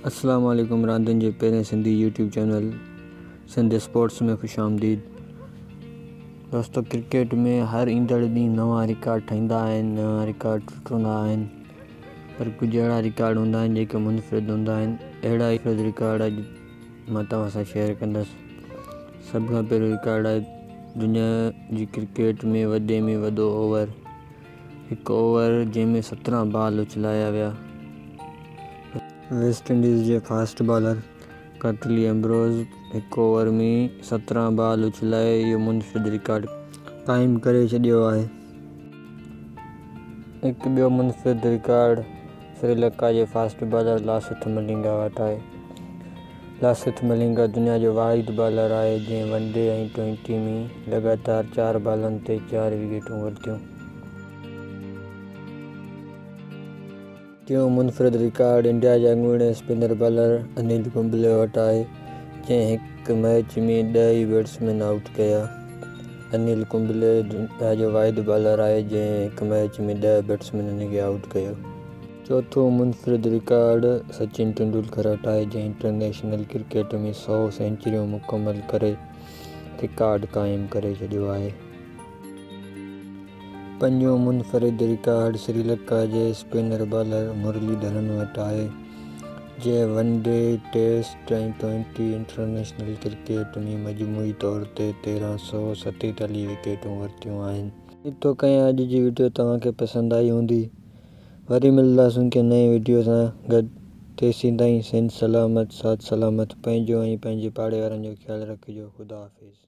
अस्सलाम वालेकुम। रांदियुनि जे पहिरें Sindhi YouTube channel Sindh sports में ख़ुशि आमदीद। दोस्तो, क्रिकेट में हर ईंदड़ ॾींहुं नवां रिकॉर्ड ठहींदा आहिनि, नवां रिकॉर्ड टुटंदा आहिनि, पर कुझु अहिड़ा रिकॉर्ड हूंदा आहिनि जेके मुनफ़रिद हूंदा आहिनि। अहिड़ा ई रिकॉर्ड अॼु मां तव्हां सां शेयर कंदुसि। सभ खां पहिरियों रिकॉर्ड आहे दुनिया जी क्रिकेट में वॾे में वॾो ओवर, हिकु ओवर जंहिंमें 17 बॉल उछलाया विया। वेस्ट इंडीज़ जे फास्ट बॉलर कर्टली एम्ब्रोज़ हिकु ओवर में 17 बॉल उछलाए इहो मुनफ़रिद रिकॉर्ड क़ाइमु करे छॾियो आहे। हिकु ॿियो मुनफ़रिद रिकॉर्ड श्रीलंका जे फास्ट बॉलर लासिथ मलिंगा वटि आहे। लासिथ मलिंगा दुनिया जो वाहिद बॉलर आहे जंहिं वनडे ऐं T20 में लॻातार 4 बॉलनि ते 4 विकेटूं वरितियूं। टियों मुनफ़रिद रिकॉर्ड इंडिया जा अॻूणे स्पिनर बॉलर अनिल कुंबले वटि आहे जंहिं हिकु मैच में 10 बैट्समैन आउट कया। अनिल कुंबले दुनिया जो वाहिद बॉलर आहे जंहिं हिकु मैच में 10 बैट्समैननि खे आउट कयो। चौथों मुनफ़रिद रिकॉर्ड सचिन तेंदुलकर वटि आहे जंहिं इंटरनेशनल क्रिकेट में 100 सेंचुरियूं मुकमल करे रिकॉर्ड क़ाइमु करे छॾियो आहे। पंजों मुनफ़रिद रिकॉर्ड श्रीलंका जे स्पिनर बॉलर मुरलीधरन वटि आहे जंहिं वनडे, टेस्ट ऐं T20 इंटरनेशनल क्रिकेट में मजमूई तौर ते 1347 विकेटूं वरितियूं आहिनि। उमेद थो कयां अॼु जी वीडियो तव्हांखे पसंदि आई हूंदी। वरी मिलंदासीं कंहिं नई वीडियो सां गॾु। तेसीं ताईं सिंध सलामत, साथ सलामत। पंहिंजो ऐं पंहिंजे पाड़े वारनि जो ख़्यालु रखिजो। ख़ुदा हाफ़िज़।